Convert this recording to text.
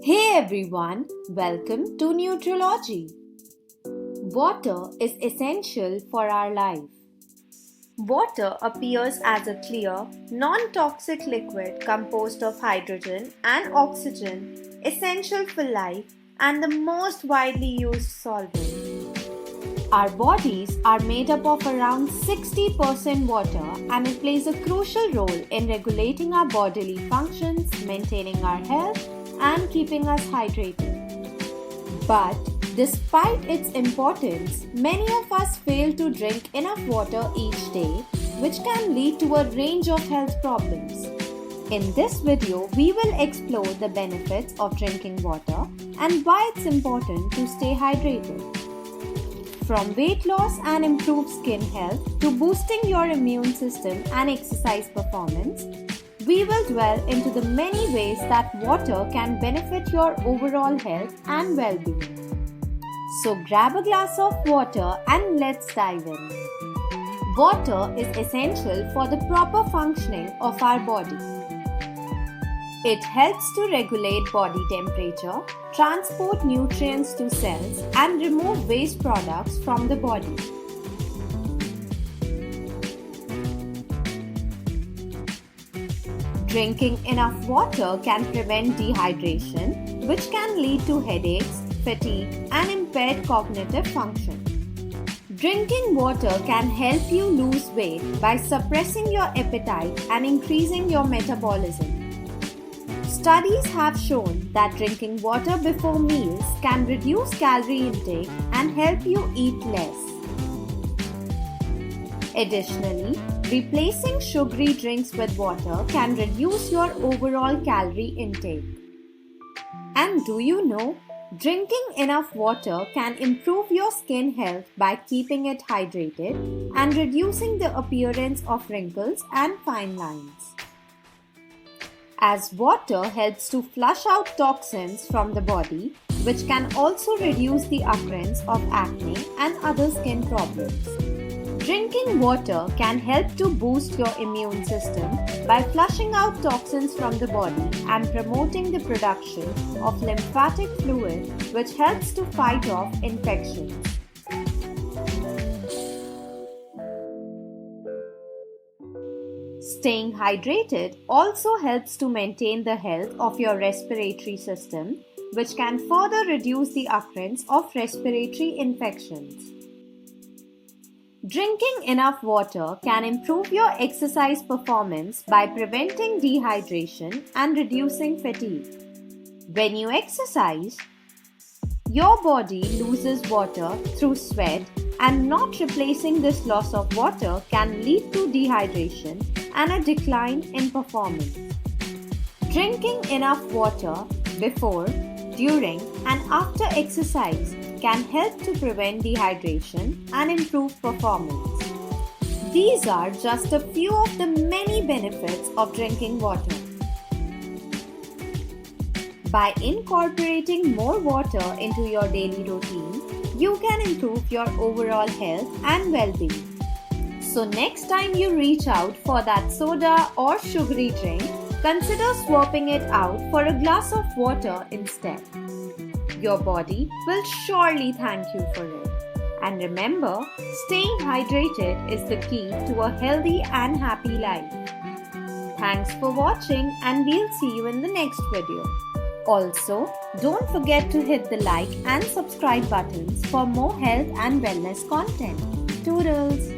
Hey everyone, welcome to Nutriologgy. Water is essential for our life. Water appears as a clear, non-toxic liquid composed of hydrogen and oxygen, essential for life and the most widely used solvent. Our bodies are made up of around 60% water and it plays a crucial role in regulating our bodily functions, maintaining our health, and keeping us hydrated. But despite its importance, many of us fail to drink enough water each day, which can lead to a range of health problems. In this video, we will explore the benefits of drinking water and why it's important to stay hydrated. From weight loss and improved skin health to boosting your immune system and exercise performance, we will dwell into the many ways that water can benefit your overall health and well-being. So grab a glass of water and let's dive in. Water is essential for the proper functioning of our body. It helps to regulate body temperature, transport nutrients to cells, and remove waste products from the body. Drinking enough water can prevent dehydration, which can lead to headaches, fatigue, and impaired cognitive function. Drinking water can help you lose weight by suppressing your appetite and increasing your metabolism. Studies have shown that drinking water before meals can reduce calorie intake and help you eat less. Additionally, replacing sugary drinks with water can reduce your overall calorie intake. And do you know, drinking enough water can improve your skin health by keeping it hydrated and reducing the appearance of wrinkles and fine lines. As water helps to flush out toxins from the body, which can also reduce the occurrence of acne and other skin problems. Drinking water can help to boost your immune system by flushing out toxins from the body and promoting the production of lymphatic fluid, which helps to fight off infections. Staying hydrated also helps to maintain the health of your respiratory system, which can further reduce the occurrence of respiratory infections. Drinking enough water can improve your exercise performance by preventing dehydration and reducing fatigue. When you exercise, your body loses water through sweat, and not replacing this loss of water can lead to dehydration and a decline in performance. Drinking enough water before, during, and after exercise can help to prevent dehydration and improve performance. These are just a few of the many benefits of drinking water. By incorporating more water into your daily routine, you can improve your overall health and well-being. So next time you reach out for that soda or sugary drink, consider swapping it out for a glass of water instead. Your body will surely thank you for it. And remember, staying hydrated is the key to a healthy and happy life. Thanks for watching and we'll see you in the next video. Also, don't forget to hit the like and subscribe buttons for more health and wellness content. Toodles!